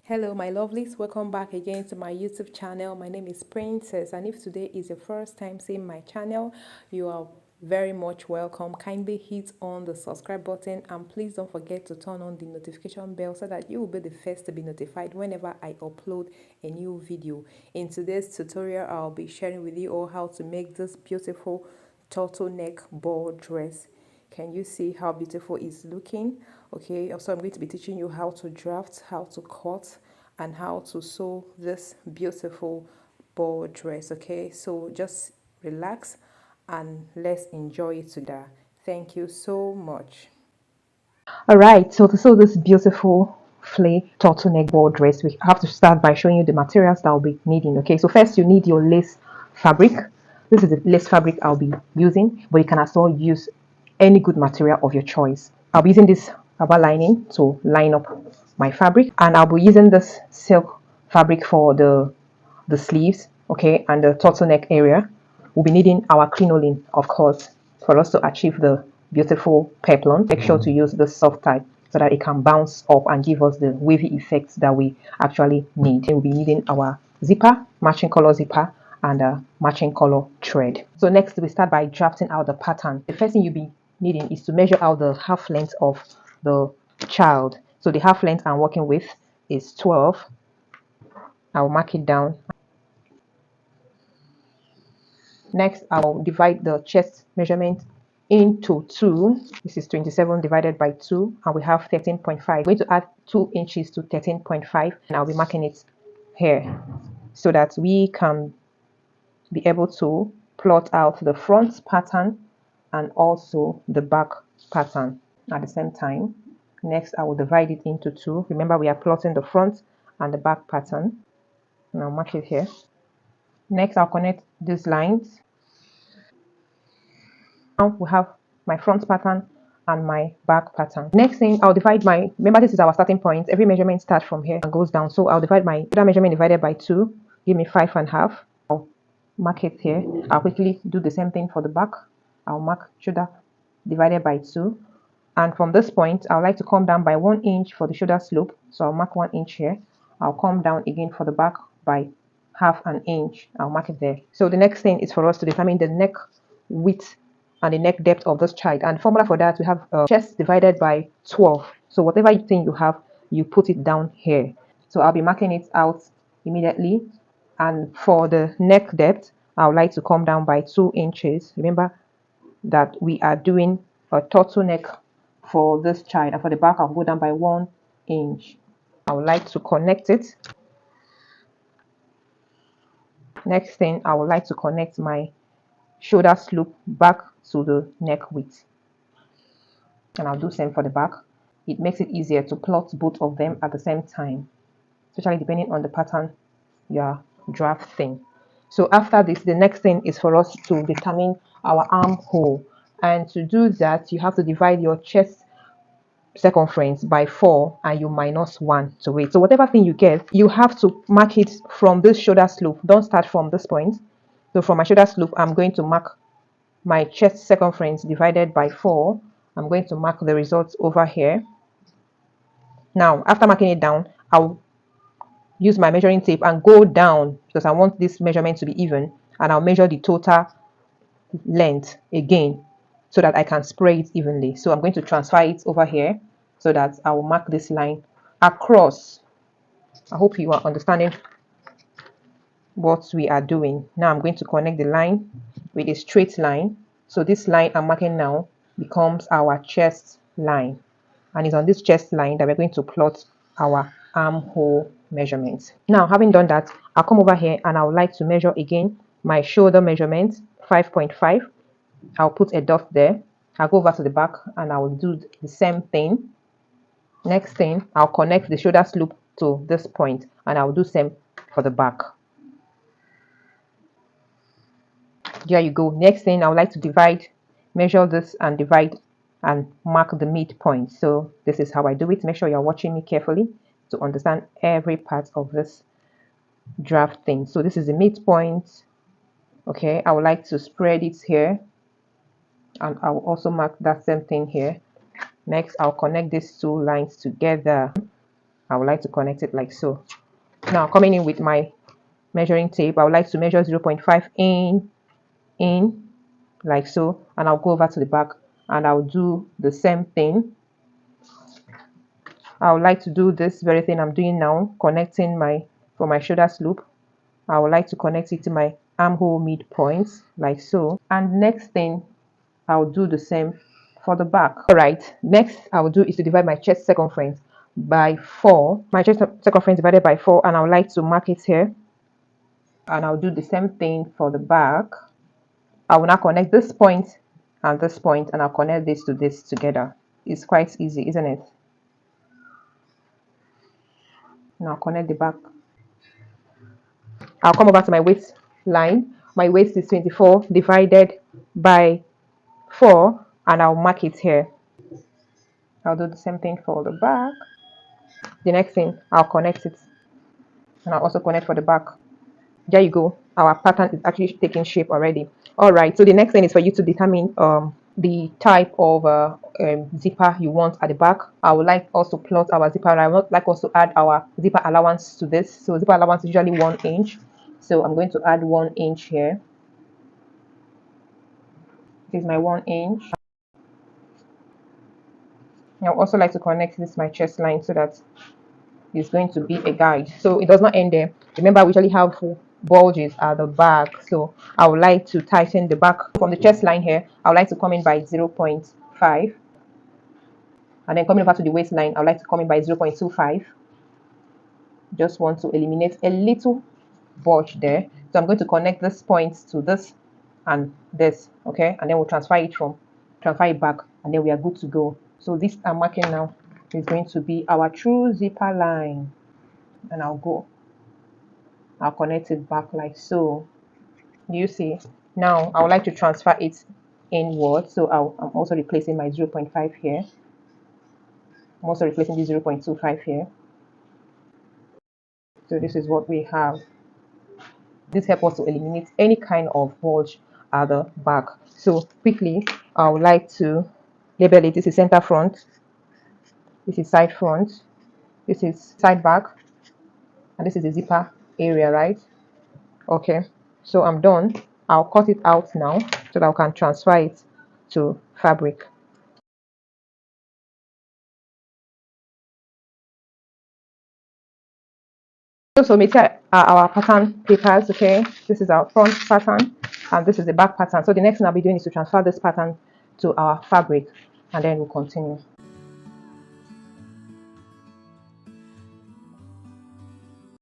Hello my lovelies, welcome back again to my YouTube channel. My name is Princess, and if today is your first time seeing my channel, you are very much welcome. Kindly hit on the subscribe button and please don't forget to turn on the notification bell so that you will be the first to be notified whenever I upload a new video. In today's tutorial, I'll be sharing with you all how to make this beautiful turtleneck ball dress. Can you see how beautiful it's looking? Okay, also I'm going to be teaching you how to draft, how to cut, and how to sew this beautiful ball dress. Okay, so just relax and let's enjoy it together. Thank you so much. All right, so to sew this beautiful flay turtleneck ball dress, we have to start by showing you the materials that I'll be needing. Okay, so first you need your lace fabric. This is the lace fabric I'll be using, but you can also use any good material of your choice. I'll be using this rubber lining to line up my fabric, and I'll be using this silk fabric for the sleeves, okay, and the turtleneck area. We'll be needing our crinoline, of course, for us to achieve the beautiful peplum. Make sure to use the soft type so that it can bounce up and give us the wavy effects that we actually need. We'll be needing our zipper, matching color zipper, and a matching color thread. So next we start by drafting out the pattern. The first thing you'll be needing is to measure out the half length of the child. So the half length I'm working with is 12. I'll mark it down. Next, I'll divide the chest measurement into 2. This is 27 divided by 2, and we have 13.5. I'm going to add 2 inches to 13.5, and I'll be marking it here so that we can be able to plot out the front pattern and also the back pattern at the same time. Next, I will divide it into 2. Remember, we are plotting the front and the back pattern, and I'll mark it here. Next, I'll connect these lines. Now we have my front pattern and my back pattern. Next thing, I'll divide my, remember this is our starting point. Every measurement starts from here and goes down. So I'll divide my shoulder measurement divided by 2, give me 5.5. I'll mark it here. I'll quickly do the same thing for the back. I'll mark shoulder divided by 2. And from this point, I would like to come down by 1 inch for the shoulder slope. So I'll mark 1 inch here. I'll come down again for the back by half an inch. I'll mark it there. So the next thing is for us to determine the neck width and the neck depth of this child. And formula for that, we have chest divided by 12. So whatever thing you have, you put it down here. So I'll be marking it out immediately. And for the neck depth, I would like to come down by 2 inches. Remember that we are doing a turtleneck for this child, and for the back I'll go down by 1 inch. I would like to connect it. Next thing, I would like to connect my shoulder slope back to the neck width, and I'll do same for the back. It makes it easier to plot both of them at the same time, especially depending on the pattern you are drafting. So after this, the next thing is for us to determine our armhole, and to do that you have to divide your chest circumference by 4 and you minus 1 to it. So whatever thing you get, you have to mark it from this shoulder slope. Don't start from this point. So from my shoulder slope, I'm going to mark my chest circumference divided by 4. I'm going to mark the results over here. Now after marking it down, I'll use my measuring tape and go down because I want this measurement to be even, and I'll measure the total length again so that I can spray it evenly. So I'm going to transfer it over here so that I will mark this line across. I hope you are understanding what we are doing. Now I'm going to connect the line with a straight line. So this line I'm marking now becomes our chest line, and it's on this chest line that we're going to plot our armhole measurements. Now having done that, I'll come over here and I would like to measure again my shoulder measurement, 5.5. I'll put a dot there. I'll go over to the back and I will do the same thing. Next thing, I'll connect the shoulder slope to this point and I'll do same for the back. There you go. Next thing, I would like to measure this and divide and mark the midpoint. So this is how I do it. Make sure you're watching me carefully to understand every part of this draft thing. So this is the midpoint. Okay, I would like to spread it here, and I will also mark that same thing here. Next, I'll connect these two lines together I would like to connect it like so. Now coming in with my measuring tape, I would like to measure 0.5 in like so, and I'll go over to the back and I'll do the same thing. I would like to do this very thing I'm doing now, connecting for my shoulder loop. I would like to connect it to my armhole midpoint like so. And next thing, I'll do the same for the back. All right, next I will do is to divide my chest circumference by 4. My chest circumference divided by 4, and I would like to mark it here. And I'll do the same thing for the back. I will now connect this point and this point, and I'll connect this to this together. It's quite easy, isn't it? Now connect the back. I'll come over to my waist line. My waist is 24 divided by 4, and I'll mark it here. I'll do the same thing for the back. The next thing, I'll connect it, and I'll also connect for the back. There you go. Our pattern is actually taking shape already. All right, so the next thing is for you to determine the type of zipper you want at the back. I would like also plot our zipper. I would like also add our zipper allowance to this. So zipper allowance is usually 1 inch. So I'm going to add 1 inch here. This is my 1 inch. I would also like to connect this to my chest line so that it's going to be a guide. So it does not end there. Remember, we usually have bulges at the back. So I would like to tighten the back from the chest line here. I would like to come in by 0.5. And then coming over to the waistline, I would like to come in by 0.25. Just want to eliminate a little bulge there. So I'm going to connect this point to this and this, okay? And then we'll transfer it back, and then we are good to go. So this I'm marking now is going to be our true zipper line. And I'll connect it back like so. Do you see? Now I would like to transfer it inward. So I'm also replacing my 0.5 here. I'm also replacing the 0.25 here. So this is what we have. This helps us to eliminate any kind of bulge at the back. So quickly, I would like to label it. This is center front. This is side front. This is side back. And this is the zipper area, right? Okay. So I'm done. I'll cut it out now so that I can transfer it to fabric. So material are our pattern papers, okay? This is our front pattern and this is the back pattern. So the next thing I'll be doing is to transfer this pattern to our fabric, and then we'll continue.